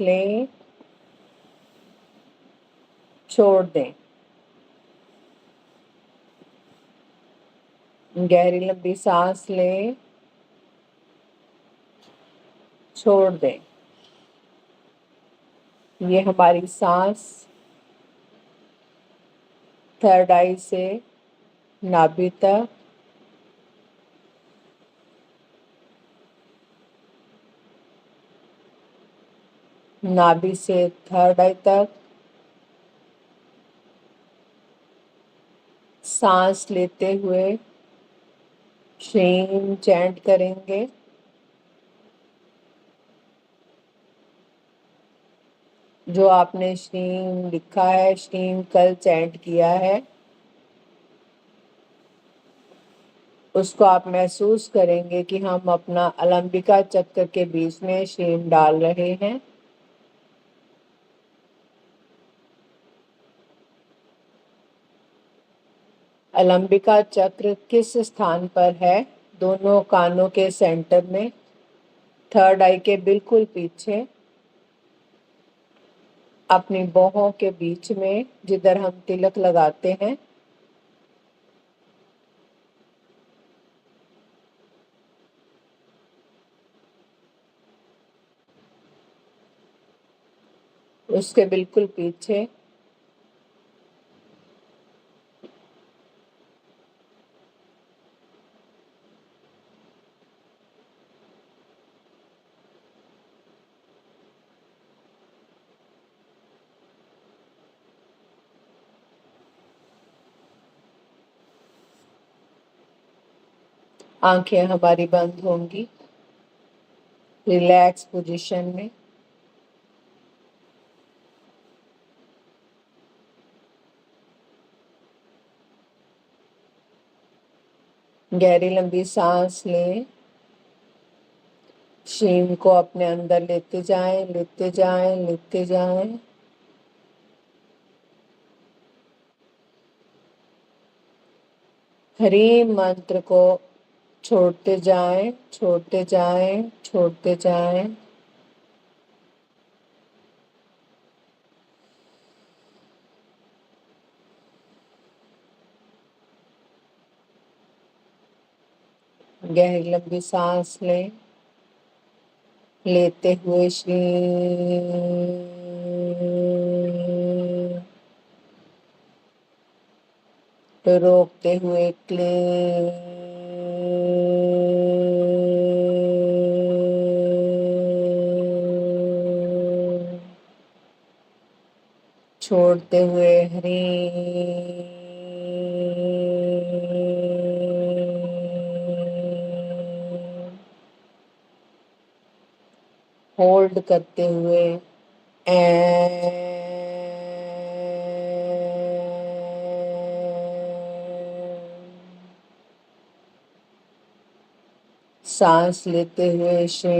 लें, छोड़ दें। गहरी लंबी सांस लें, छोड़ दें। ये हमारी सांस थर्ड आई से नाभि तक, नाभि से थर्ड आई तक सांस लेते हुए श्रीम चैंट करेंगे। जो आपने श्रीम लिखा है, श्रीम कल चैंट किया है, उसको आप महसूस करेंगे कि हम अपना अलंबिका चक्र के बीच में श्रीम डाल रहे हैं। अलंबिका चक्र किस स्थान पर है? दोनों कानों के सेंटर में, थर्ड आई के बिल्कुल पीछे, अपनी बाहों के बीच में, जिधर हम तिलक लगाते हैं। उसके बिल्कुल पीछे आंखें हमारी बंद होंगी रिलैक्स पोजीशन में। गहरी लंबी सांस लें, श्रीम को अपने अंदर लेते जाएं, लेते जाएं, लेते जाएं। हरि मंत्र को छोड़ते जाएं, छोड़ते जाएं, छोड़ते जाएं। गहरी लंबी सांस लें, लेते हुए श्री, तो रोकते हुए क्लीं, छोड़ते हुए हरी। होल्ड करते हुए सांस लेते हुए श्री,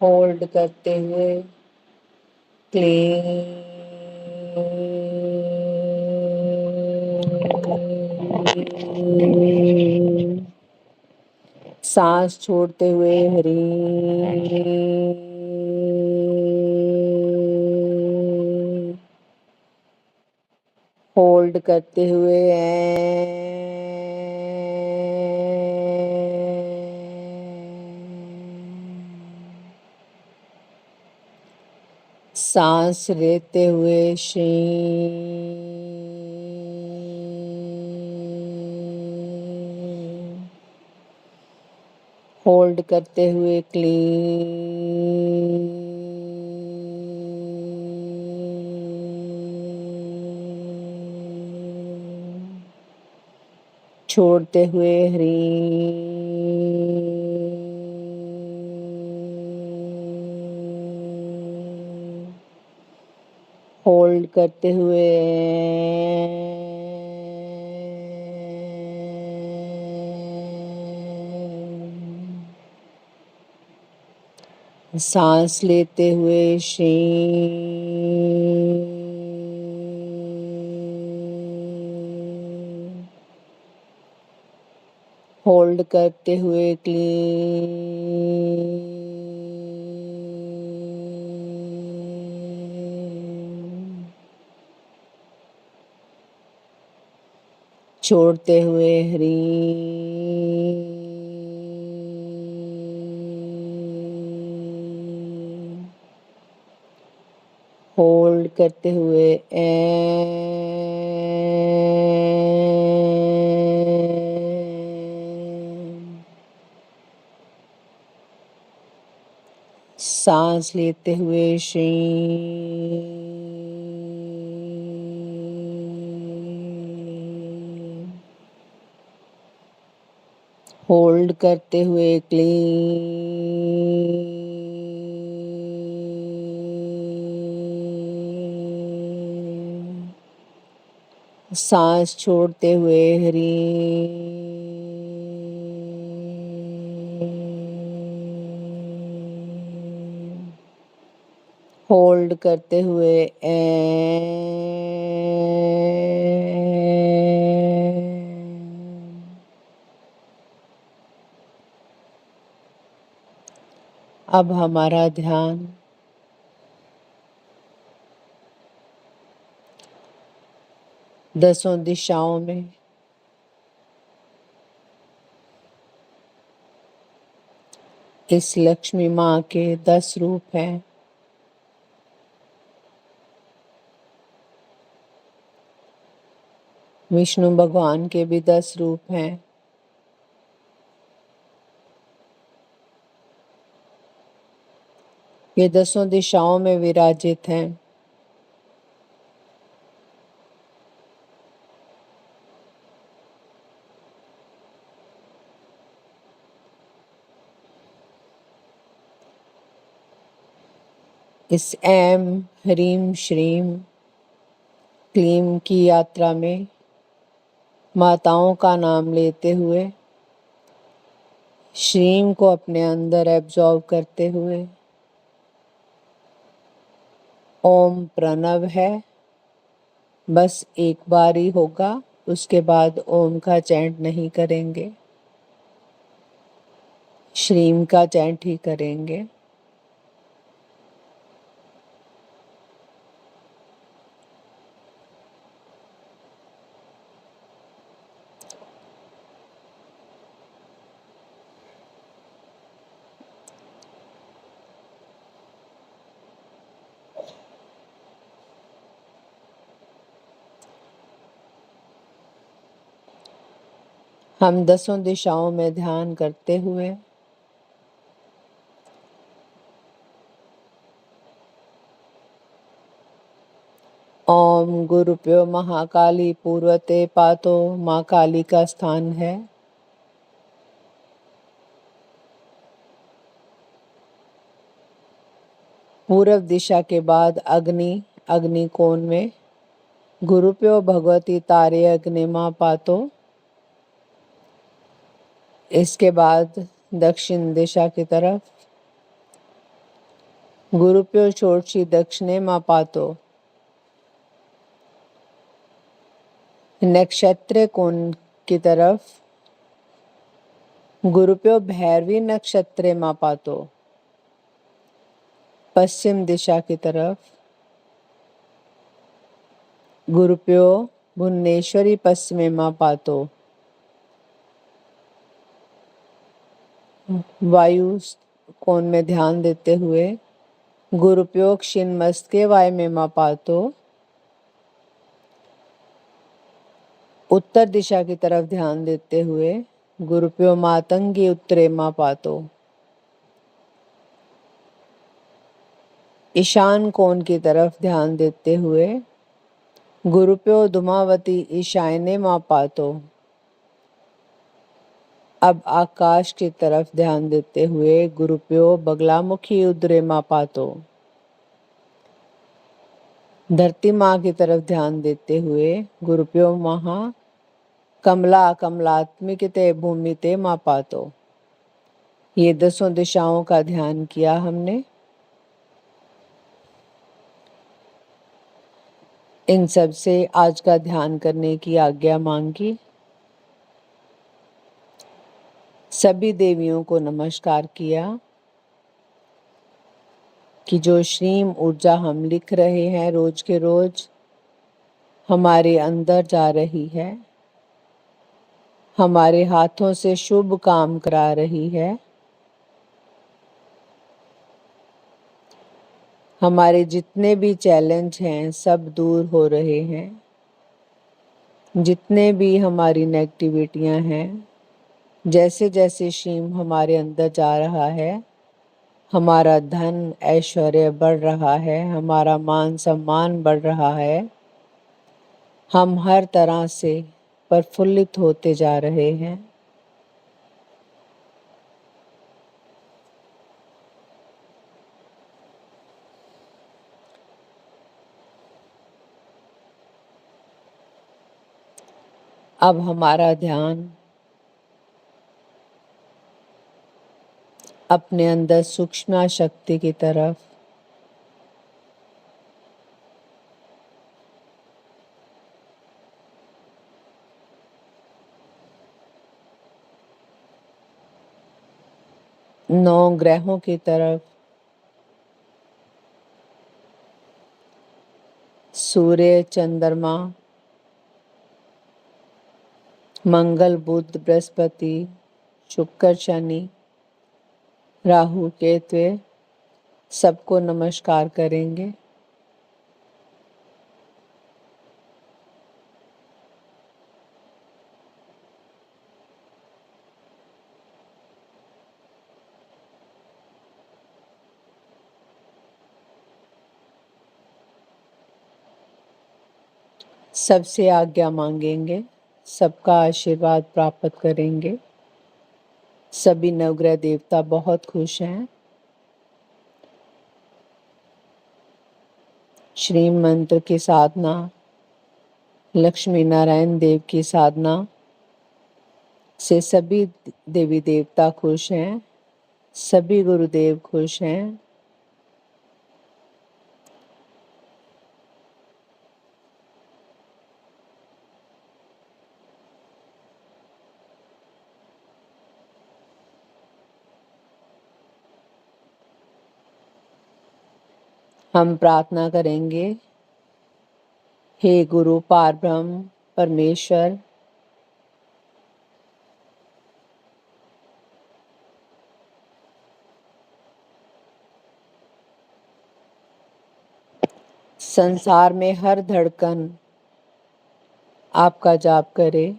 होल्ड करते हुए क्लीन, सांस छोड़ते हुए हरी, होल्ड करते हुए सांस लेते हुए श्री, होल्ड करते हुए क्लीन, छोड़ते हुए हरी, होल्ड करते हुए सांस लेते हुए श्री, होल्ड करते हुए क्लीन, छोड़ते हुए ह्रीं, होल्ड करते हुए सांस लेते हुए श्री, होल्ड करते हुए क्लीन, सांस छोड़ते हुए ह्रीं, होल्ड करते हुए अब हमारा ध्यान दसों दिशाओं में इस लक्ष्मी माँ के 10 रूप हैं। विष्णु भगवान के भी 10 रूप हैं। ये दसों दिशाओं में विराजित हैं। इस ऐम ह्रीम श्रीम क्लीम की यात्रा में माताओं का नाम लेते हुए श्रीम को अपने अंदर एब्जॉर्व करते हुए ओम प्रणव है, बस एक बार ही होगा, उसके बाद ओम का चैंट नहीं करेंगे, श्रीम का चैंट ही करेंगे। हम दसों दिशाओं में ध्यान करते हुए ओम गुरुप्यो महाकाली पूर्वते पातो, माँ काली का स्थान है। पूर्व दिशा के बाद अग्नि कोण में गुरुप्यो भगवती तारे अग्नि माँ पातो। इसके बाद दक्षिण दिशा की तरफ गुरुप्यो षोडशी दक्षिणे माँ पातो। नक्षत्र कोण की तरफ गुरुप्यो भैरवी नक्षत्रे माँ पातो। पश्चिम दिशा की तरफ गुरुप्यो भुवनेश्वरी पश्चिमे माँ पातो। वायु कोण में ध्यान देते हुए गुरुप्यो क्षिणमस्तिके वायमे माँ पातो। उत्तर दिशा की तरफ ध्यान देते हुए गुरुप्यो मातंगी उत्तरे माँ पातो। ईशान कोण की तरफ ध्यान देते हुए गुरुप्यो धूमावती ईशान्ये माँ पातो। अब आकाश की तरफ ध्यान देते हुए गुरुप्यो बगलामुखी उदरे माँ पातो। धरती माँ की तरफ ध्यान देते हुए गुरुप्यो महा कमला कमलात्मिकते भूमिते माँ पातो। ये दसों दिशाओं का ध्यान किया हमने। इन सब से आज का ध्यान करने की आज्ञा मांगी। सभी देवियों को नमस्कार किया कि जो श्रीम ऊर्जा हम लिख रहे हैं रोज के रोज हमारे अंदर जा रही है, हमारे हाथों से शुभ काम करा रही है, हमारे जितने भी चैलेंज हैं सब दूर हो रहे हैं, जितने भी हमारी नेगेटिविटियां हैं, जैसे जैसे श्रीम हमारे अंदर जा रहा है हमारा धन ऐश्वर्य बढ़ रहा है, हमारा मान सम्मान बढ़ रहा है, हम हर तरह से प्रफुल्लित होते जा रहे हैं। अब हमारा ध्यान अपने अंदर सूक्ष्म शक्ति की तरफ, नौ ग्रहों की तरफ, सूर्य चंद्रमा मंगल बुध बृहस्पति शुक्र शनि राहु केतु सबको नमस्कार करेंगे। सबसे आज्ञा मांगेंगे, सबका आशीर्वाद प्राप्त करेंगे। सभी नवग्रह देवता बहुत खुश हैं। श्री मंत्र की साधना, लक्ष्मी नारायण देव की साधना से सभी देवी देवता खुश हैं, सभी गुरुदेव खुश हैं। हम प्रार्थना करेंगे, हे गुरु पारब्रह्म परमेश्वर, संसार में हर धड़कन आपका जाप करे।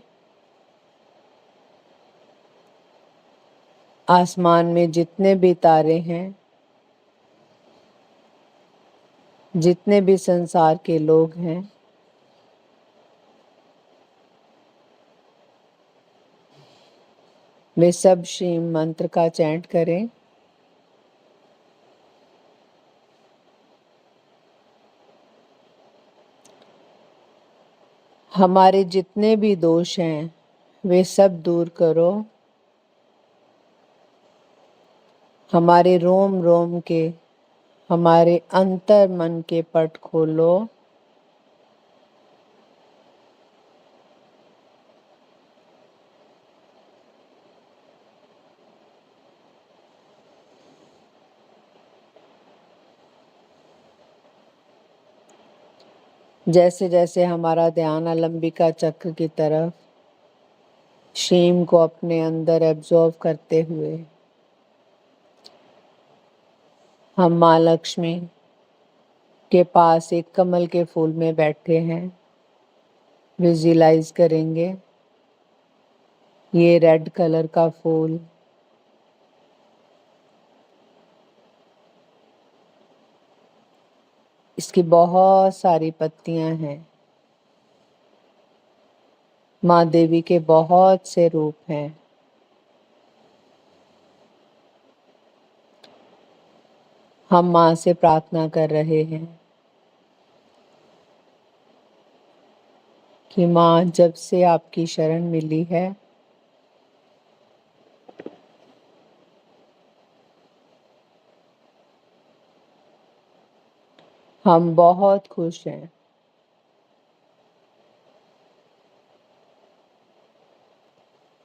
आसमान में जितने भी तारे हैं, जितने भी संसार के लोग हैं, वे सब श्री मंत्र का चैंट करें। हमारे जितने भी दोष हैं वे सब दूर करो। हमारे रोम रोम के, हमारे अंतर मन के पट खोलो। जैसे जैसे हमारा ध्यान अलंबिका चक्र की तरफ शिव को अपने अंदर एब्जॉर्व करते हुए हम माँ लक्ष्मी के पास एक कमल के फूल में बैठे हैं, विजुअलाइज करेंगे। ये रेड कलर का फूल इसकी बहुत सारी पत्तियां हैं। माँ देवी के बहुत से रूप हैं। हम माँ से प्रार्थना कर रहे हैं कि माँ, जब से आपकी शरण मिली है हम बहुत खुश हैं।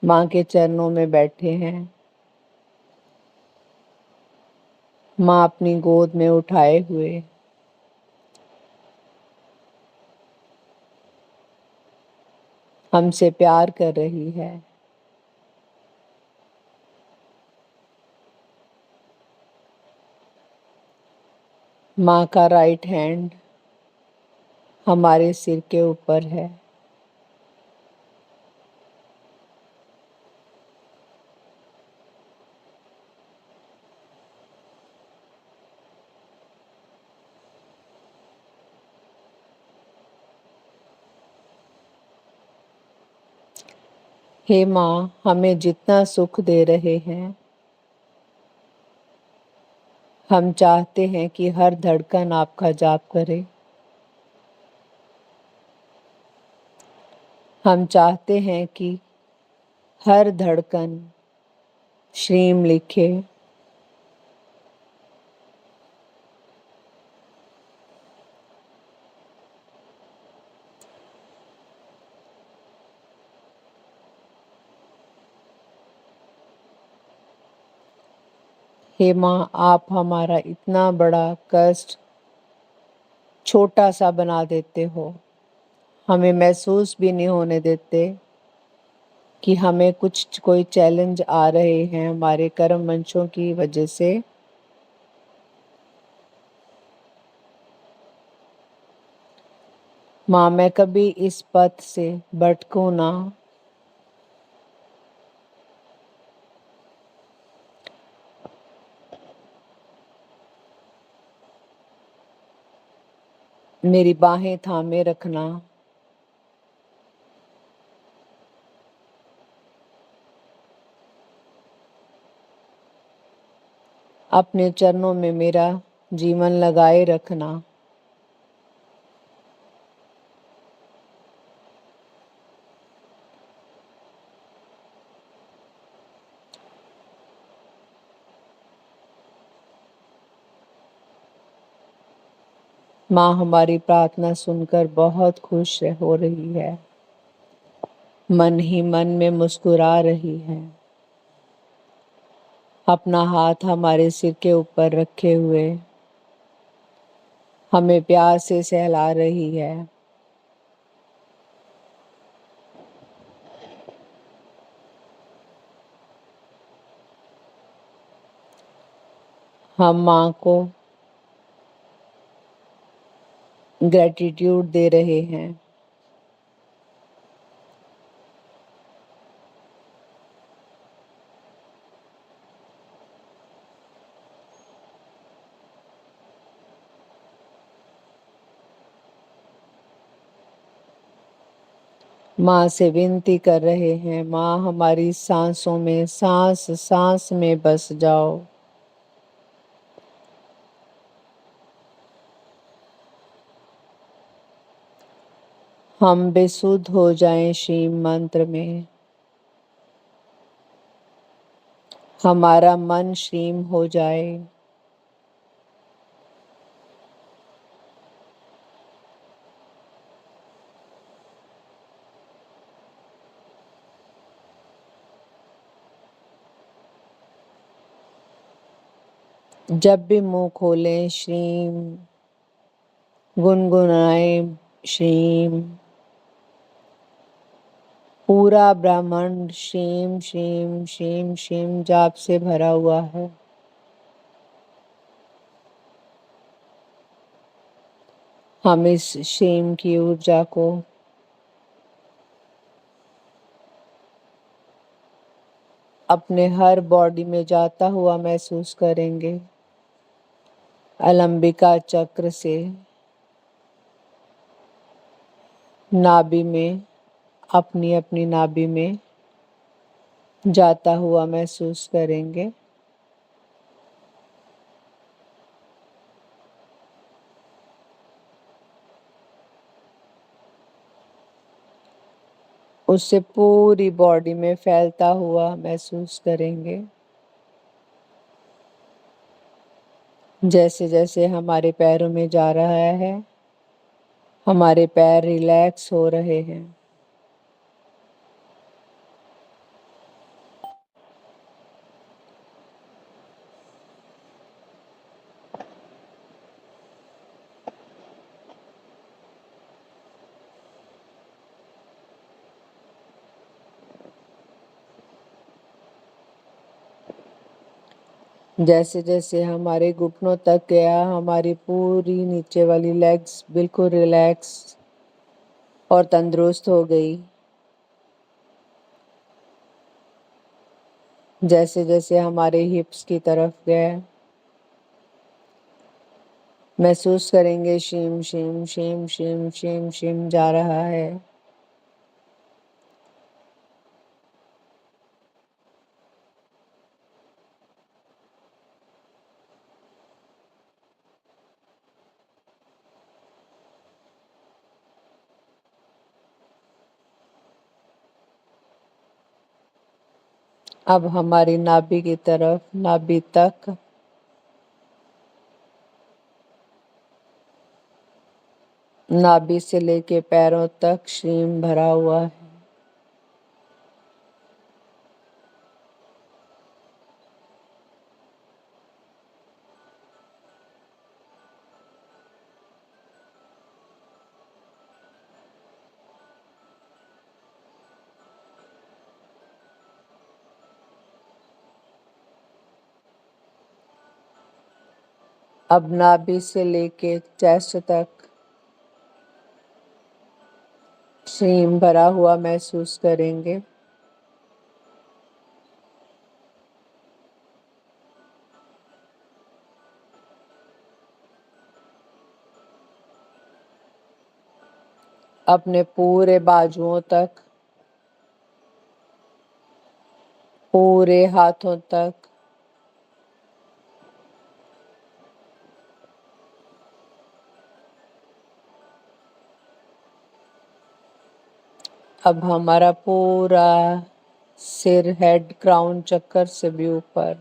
माँ के चरणों में बैठे हैं। माँ अपनी गोद में उठाए हुए हमसे प्यार कर रही है। माँ का राइट हैंड हमारे सिर के ऊपर है। हे माँ, हमें जितना सुख दे रहे हैं, हम चाहते हैं कि हर धड़कन आपका जाप करे। हम चाहते हैं कि हर धड़कन श्रीम लिखे। हे माँ, आप हमारा इतना बड़ा कष्ट छोटा सा बना देते हो। हमें महसूस भी नहीं होने देते कि हमें कोई चैलेंज आ रहे हैं हमारे कर्म वंशों की वजह से। माँ, मैं कभी इस पथ से भटकूं ना। मेरी बाहें थामे रखना। अपने चरणों में मेरा जीवन लगाए रखना। माँ हमारी प्रार्थना सुनकर बहुत खुश हो रही है। मन ही मन में मुस्कुरा रही है। अपना हाथ हमारे सिर के ऊपर रखे हुए हमें प्यार से सहला रही है। हम माँ को ग्रेटिट्यूड दे रहे हैं। माँ से विनती कर रहे हैं, माँ हमारी सांसों में सांस सांस में बस जाओ। हम बेसुध हो जाएं शिव मंत्र में। हमारा मन श्रीम हो जाए। जब भी मुंह खोलें श्रीम, गुनगुनाएं श्रीम। पूरा ब्रह्मांड श्रीम श्रीम श्रीम श्रीम जाप से भरा हुआ है। हम इस श्रीम की ऊर्जा को अपने हर बॉडी में जाता हुआ महसूस करेंगे। अलंबिका चक्र से नाभि में, अपनी अपनी नाभि में जाता हुआ महसूस करेंगे। उससे पूरी बॉडी में फैलता हुआ महसूस करेंगे। जैसे जैसे हमारे पैरों में जा रहा है, हमारे पैर रिलैक्स हो रहे हैं। जैसे जैसे हमारे घुटनों तक गया, हमारी पूरी नीचे वाली लेग्स बिल्कुल रिलैक्स और तंदुरुस्त हो गई। जैसे जैसे हमारे हिप्स की तरफ गए, महसूस करेंगे शिम शिम शिम शिम शिम शिम जा रहा है। अब हमारी नाभि की तरफ, नाभि तक नाभि से लेके पैरों तक श्रीम भरा हुआ है। अब नाभि से लेके चेस्ट तक श्रीम भरा हुआ महसूस करेंगे। अपने पूरे बाजुओं तक, पूरे हाथों तक, अब हमारा पूरा सिर, हेड, क्राउन चक्कर से भी ऊपर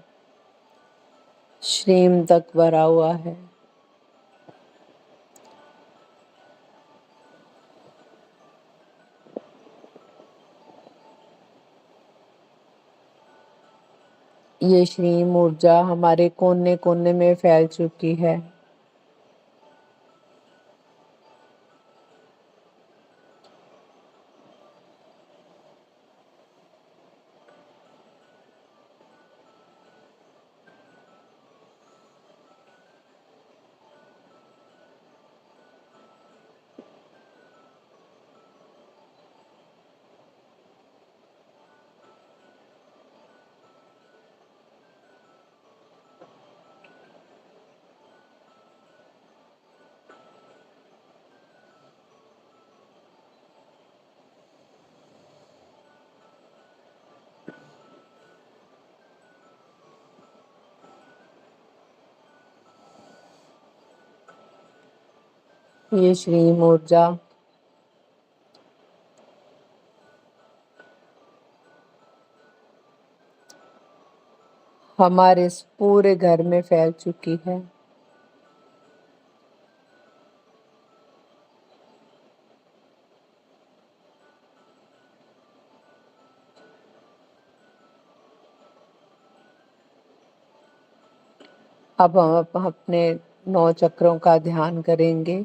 श्रीम तक भरा हुआ है। ये श्रीम ऊर्जा हमारे कोने कोने में फैल चुकी है। ये श्रीम ऊर्जा हमारे इस पूरे घर में फैल चुकी है। अब हम अपने 9 चक्रों का ध्यान करेंगे।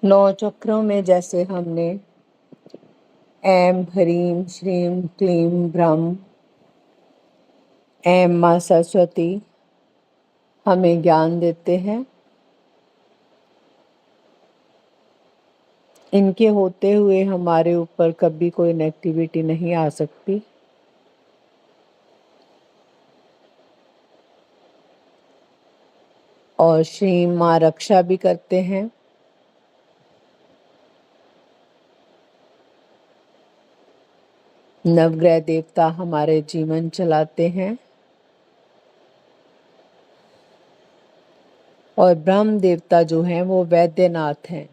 नौ चक्रों में जैसे हमने ऐं ह्रीं श्रीं क्लीं ब्रह्म, ऐं माँ सरस्वती हमें ज्ञान देते हैं, इनके होते हुए हमारे ऊपर कभी कोई नेगेटिविटी नहीं आ सकती। और श्री माँ रक्षा भी करते हैं। नवग्रह देवता हमारे जीवन चलाते हैं और ब्रह्म देवता जो हैं वो वैद्यनाथ हैं,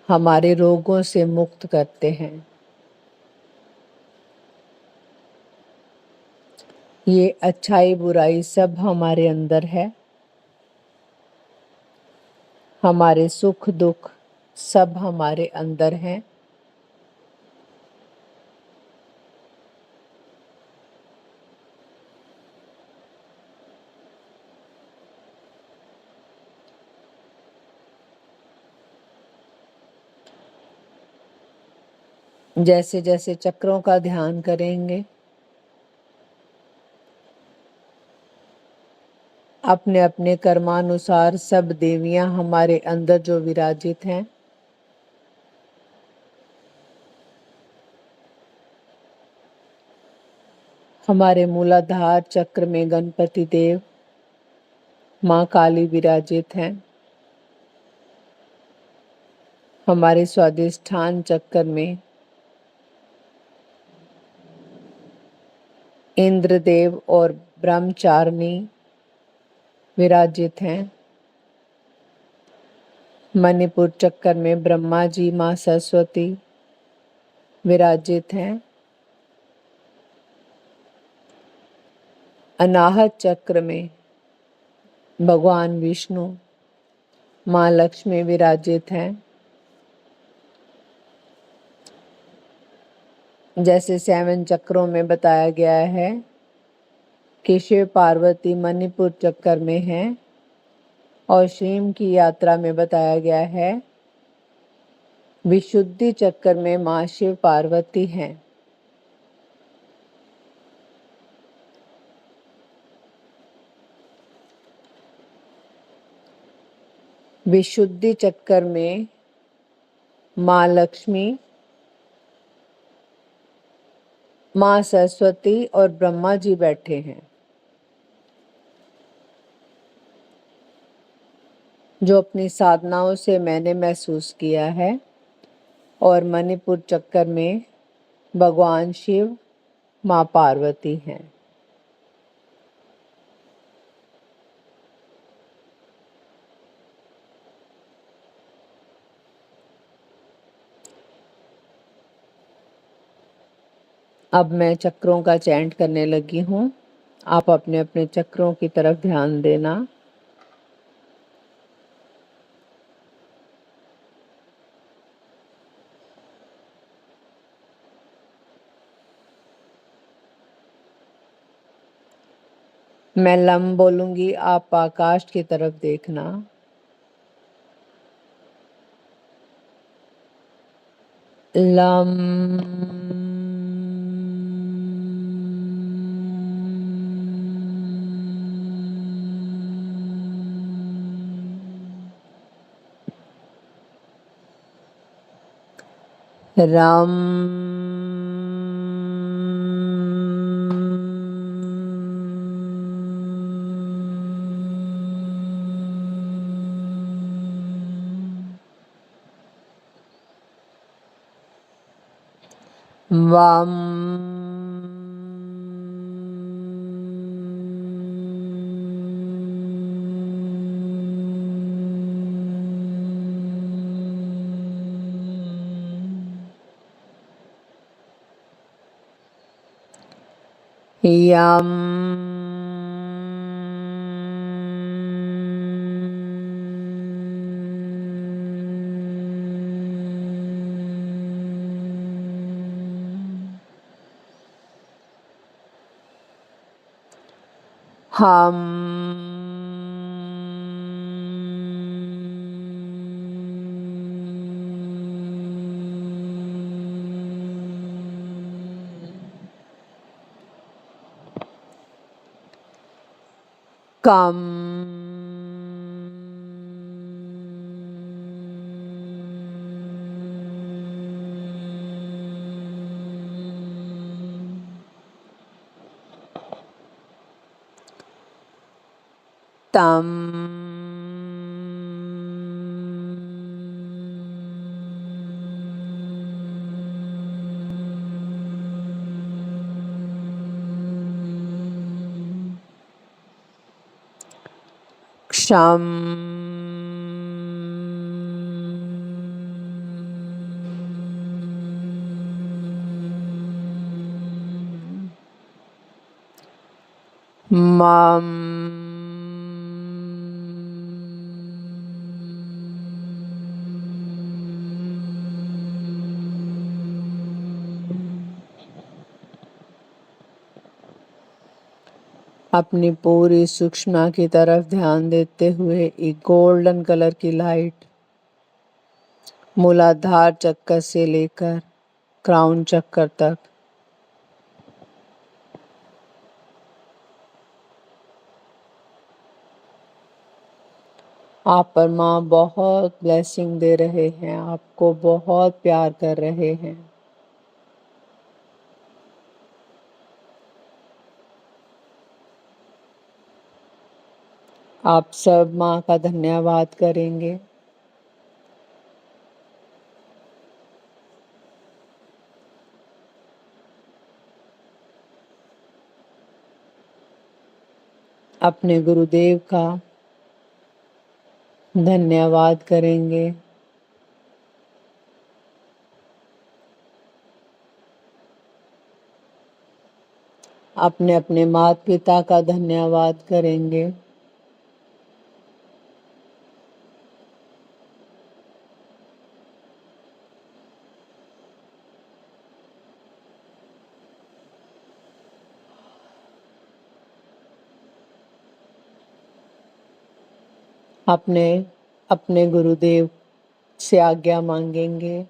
हमारे रोगों से मुक्त करते हैं। ये अच्छाई बुराई सब हमारे अंदर है, हमारे सुख दुख सब हमारे अंदर हैं। जैसे जैसे चक्रों का ध्यान करेंगे, अपने अपने कर्मानुसार सब देवियां हमारे अंदर जो विराजित हैं, हमारे मूलाधार चक्र में गणपति देव, माँ काली विराजित हैं। हमारे स्वादिष्ठान चक्र में इंद्रदेव और ब्रह्मचारिणी विराजित हैं। मणिपुर चक्र में ब्रह्मा जी माँ सरस्वती विराजित हैं। अनाहत चक्र में भगवान विष्णु माँ लक्ष्मी विराजित हैं। जैसे 7 चक्रों में बताया गया है कि शिव पार्वती मणिपुर चक्र में हैं और श्रीम की यात्रा में बताया गया है विशुद्धि चक्र में माँ शिव पार्वती हैं। विशुद्धि चक्कर में माँ लक्ष्मी, माँ सरस्वती और ब्रह्मा जी बैठे हैं, जो अपनी साधनाओं से मैंने महसूस किया है। और मणिपुर चक्कर में भगवान शिव, माँ पार्वती हैं। अब मैं चक्रों का चैंट करने लगी हूँ। आप अपने अपने चक्रों की तरफ ध्यान देना। मैं लम बोलूंगी, आप आकाश की तरफ देखना। लम। रम। वम। यम। हम। कम। तम क्षम मम अपनी पूरी सूक्ष्मता की तरफ ध्यान देते हुए एक गोल्डन कलर की लाइट मूलाधार चक्कर से लेकर क्राउन चक्कर तक आप पर माँ बहुत ब्लेसिंग दे रहे हैं, आपको बहुत प्यार कर रहे हैं। आप सब माँ का धन्यवाद करेंगे। अपने गुरुदेव का धन्यवाद करेंगे। अपने अपने माता पिता का धन्यवाद करेंगे। अपने अपने गुरुदेव से आज्ञा मांगेंगे,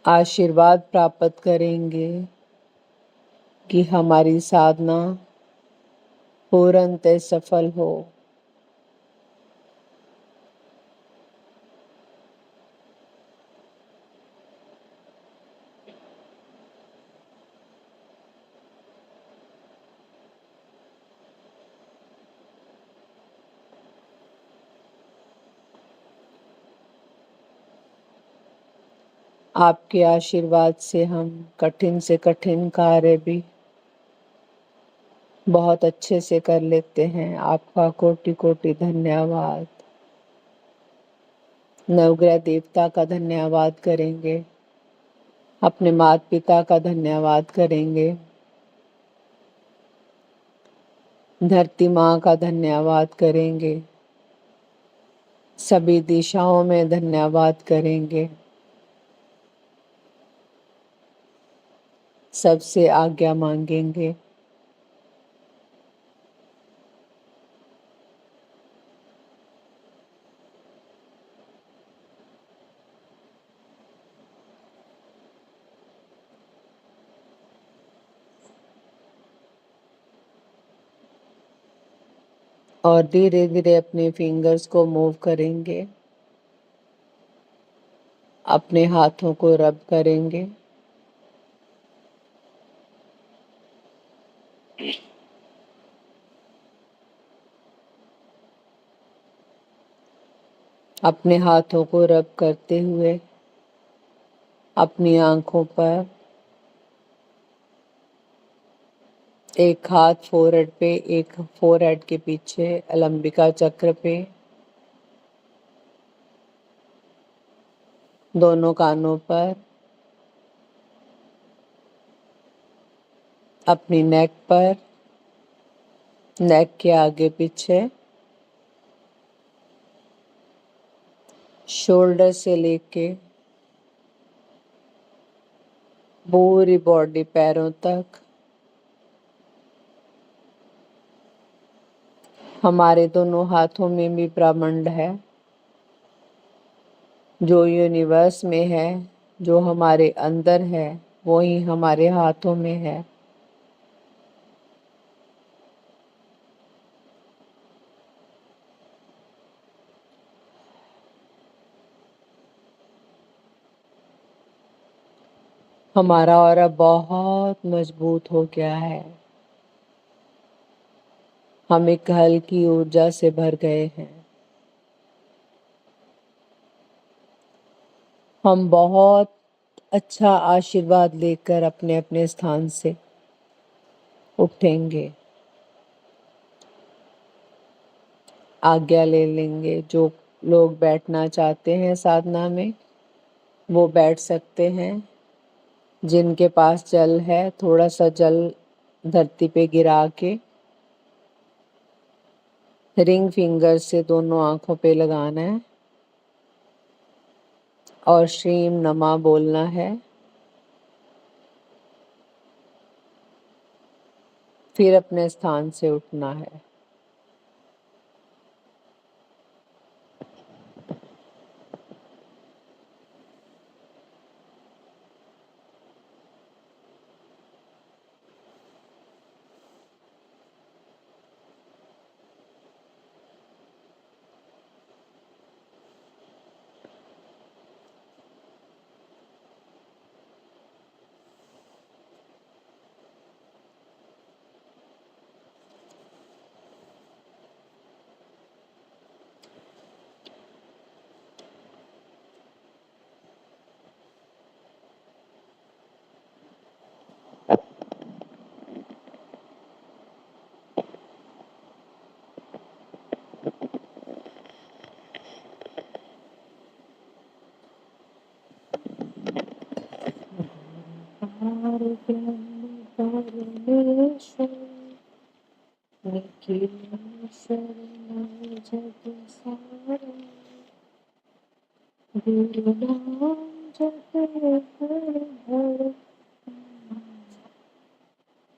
आशीर्वाद प्राप्त करेंगे कि हमारी साधना पूर्णतः सफल हो। आपके आशीर्वाद से हम कठिन से कठिन कार्य भी बहुत अच्छे से कर लेते हैं। आपका कोटि कोटि धन्यवाद। नवग्रह देवता का धन्यवाद करेंगे, अपने माता पिता का धन्यवाद करेंगे, धरती माँ का धन्यवाद करेंगे, सभी दिशाओं में धन्यवाद करेंगे, सबसे आज्ञा मांगेंगे। और धीरे धीरे अपने फिंगर्स को मूव करेंगे, अपने हाथों को रब करेंगे। अपने हाथों को रब करते हुए अपनी आंखों पर एक हाथ फोरहेड पे, एक फोरहेड के पीछे अलंबिका चक्र पे, दोनों कानों पर, अपनी नेक पर, नेक के आगे पीछे, शोल्डर से लेके पूरी बॉडी पैरों तक। हमारे दोनों हाथों में भी ब्रह्मांड है, जो यूनिवर्स में है, जो हमारे अंदर है, वो ही हमारे हाथों में है। हमारा ऑरा बहुत मजबूत हो गया है। हम एक हल्की ऊर्जा से भर गए हैं। हम बहुत अच्छा आशीर्वाद लेकर अपने अपने स्थान से उठेंगे। आज्ञा ले लेंगे। जो लोग बैठना चाहते हैं साधना में वो बैठ सकते हैं। जिनके पास जल है थोड़ा सा जल धरती पे गिरा के रिंग फिंगर से दोनों आंखों पे लगाना है और श्रीम नमा बोलना है। फिर अपने स्थान से उठना है।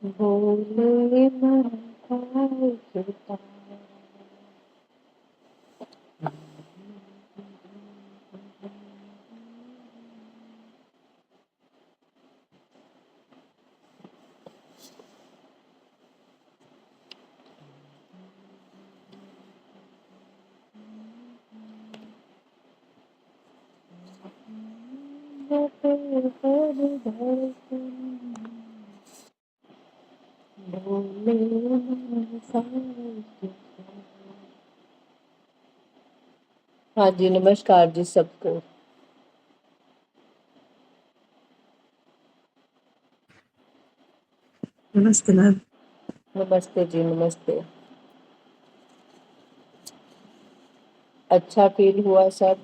भोले महाकाल कृपा। हाँ जी, नमस्कार जी सबको। नमस्ते मैम। नमस्ते जी, नमस्ते। अच्छा फील हुआ सब?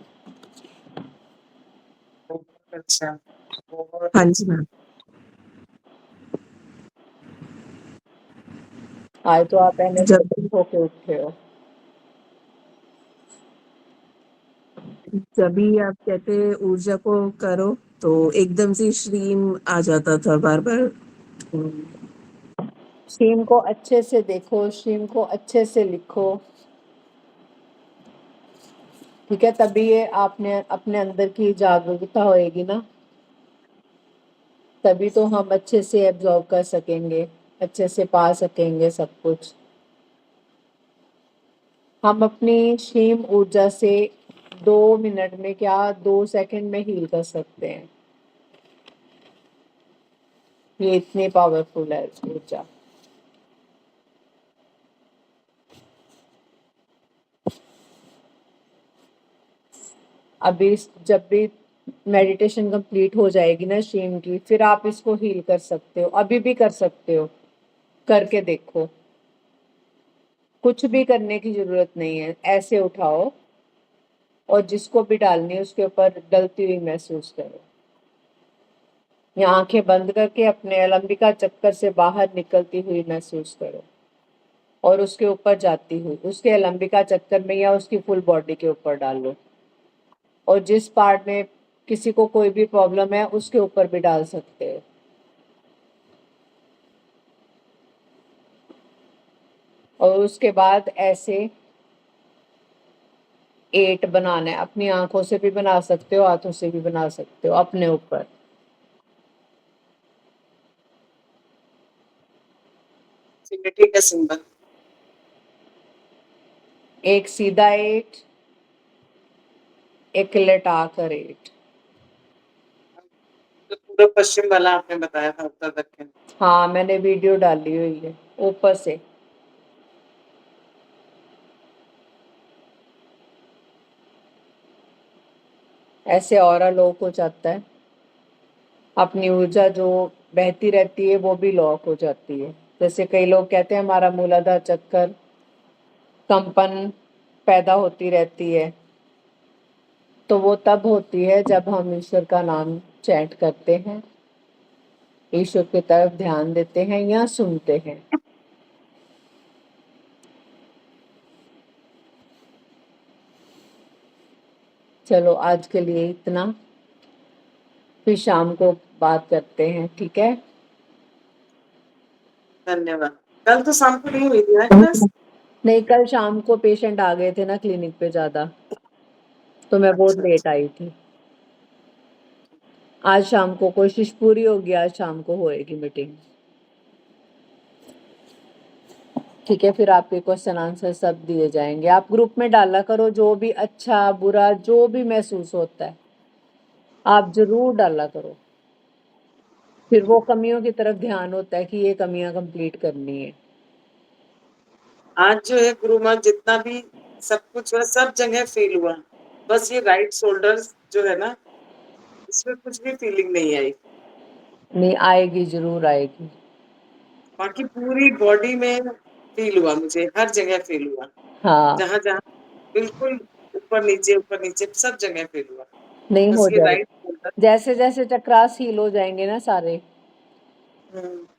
अच्छा। हाँ जी मैम। आज तो आप जब एनर्जेटिक होके उठे हो। जब भी आप कहते ऊर्जा को करो तो एकदम से श्रीम आ जाता था बार बार। स्ट्रीम को अच्छे से देखो, स्ट्रीम को अच्छे से लिखो। ठीक है, तभी ये आपने अपने अंदर की जागरूकता होएगी ना, तभी तो हम अच्छे से एब्जॉर्ब कर सकेंगे, अच्छे से पा सकेंगे सब कुछ। हम अपनी स्ट्रीम ऊर्जा से 2 मिनट में क्या 2 सेकंड में हील कर सकते हैं। ये इतनी पावरफुल है ऊर्जा। अभी जब भी मेडिटेशन कंप्लीट हो जाएगी ना स्ट्रीम की, फिर आप इसको हील कर सकते हो, अभी भी कर सकते हो, करके देखो। कुछ भी करने की जरूरत नहीं है, ऐसे उठाओ और जिसको भी डालनी है उसके ऊपर डलती हुई महसूस करो। या आंखें बंद करके अपने अलंबिका चक्कर से बाहर निकलती हुई महसूस करो और उसके ऊपर जाती हुई, उसके अलंबिका चक्कर में या उसकी फुल बॉडी के ऊपर डालो। और जिस पार्ट में किसी को कोई भी प्रॉब्लम है उसके ऊपर भी डाल सकते हो। और उसके बाद ऐसे 8 बनाना है। अपनी आंखों से भी बना सकते हो, हाथों से भी बना सकते हो, अपने ऊपर। सिमेट्री का सिंबल। एक सीधा 8, एक लटा कर 8। तो पूरा पश्चिम वाला आपने बताया था, उत्तर दक्षिण। हाँ, मैंने वीडियो डाली हुई है ऊपर से। ऐसे ऑरा लॉक हो जाता है, अपनी ऊर्जा जो बहती रहती है वो भी लॉक हो जाती है। जैसे कई लोग कहते हैं हमारा मूलाधार चक्कर कंपन पैदा होती रहती है, तो वो तब होती है जब हम ईश्वर का नाम चैंट करते हैं, ईश्वर की तरफ ध्यान देते हैं या सुनते हैं। चलो आज के लिए इतना, फिर शाम को बात करते हैं, ठीक है? धन्यवाद। कल तो शाम को नहीं हुई थी ना क्लास? नहीं, कल शाम को पेशेंट आ गए थे ना क्लिनिक पे ज्यादा, तो मैं बहुत अच्छा, लेट आई थी। आज शाम को कोशिश पूरी होगी, आज शाम को होएगी मीटिंग, ठीक है? फिर आपके क्वेश्चन आंसर सब दिए जाएंगे। आप ग्रुप में डाला करो जो भी अच्छा बुरा जो भी महसूस होता है, आप जरूर डाला करो। फिर वो कमियों की तरफ ध्यान होता है कि ये कमियां कंप्लीट करनी है। आज जो है गुरु माँ जितना भी सब कुछ हुआ सब जगह फील हुआ, बस ये राइट शोल्डर जो है ना इसमें कुछ भी फीलिंग नहीं आई। नहीं आएगी, जरूर आएगी। बाकी पूरी बॉडी में फील हुआ, मुझे हर जगह फील हुआ, हाँ, जहाँ जहाँ बिल्कुल ऊपर नीचे सब जगह फील हुआ, नहीं बस हो ये राइट जाएगा। शोल्डर। जैसे जैसे चक्रास हील हो जाएंगे ना सारे,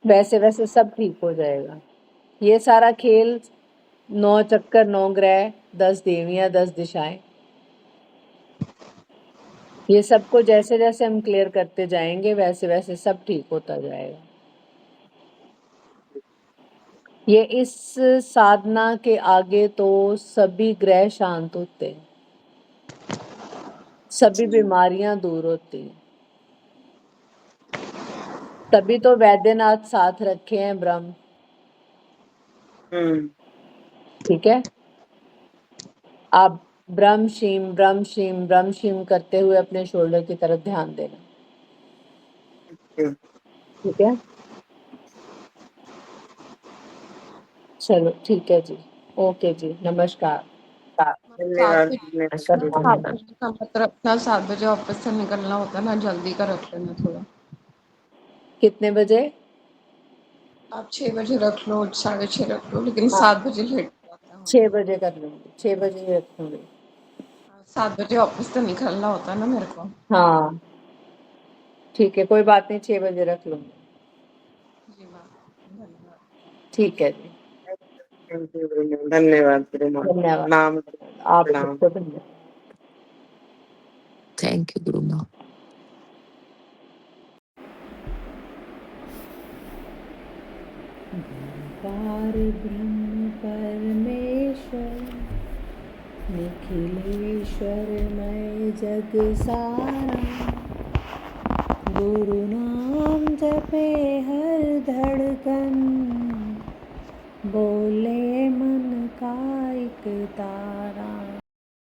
वैसे वैसे सब ठीक हो जाएगा। ये सारा खेल 9 चक्कर 9 ग्रह 10 देवियां 10 दिशाएं, ये सबको जैसे जैसे हम क्लियर करते जाएंगे वैसे वैसे सब ठीक होता जाएगा। ये इस साधना के आगे तो सभी ग्रह शांत होते हैं, सभी बीमारियां दूर होती हैं। तभी तो वैद्यनाथ साथ रखे हैं ब्रह्म, ठीक है? आप ब्रह्म शिम ब्रह्म शिम ब्रह्म शिम करते हुए अपने शोल्डर की तरफ ध्यान देना, ठीक है? चलो ठीक है जी, ओके जी, नमस्कार। धन्यवाद। 7 बजे का मत रखना, 7 बजे ऑफिस से निकलना होता है ना, जल्दी का रख लेना थोड़ा। कितने बजे? आप 6 बजे रख लो, 6:30 रख लो, लेकिन हाँ, 7 बजे लेट हो जाता है। 6 बजे कर लूंगी, 6 बजे ही रखूंगी। 7 बजे ऑफिस से निकलना होता है ना मेरे को। हाँ ठीक है, कोई बात नहीं, 6 बजे रख लूंगी, जी मैम, धन्यवाद। ठीक है जी, धन्यवाद गुरु माँ। धन्यवाद। प्रणाम। आप प्रणाम। सबको धन्यवाद। थैंक यू गुरु माँ। निराकार ब्रह्म परमेश्वर, निखिलेश्वरमय जग सारा, गुरु नाम जपे हर धड़कन, बोले मन का एक तारा।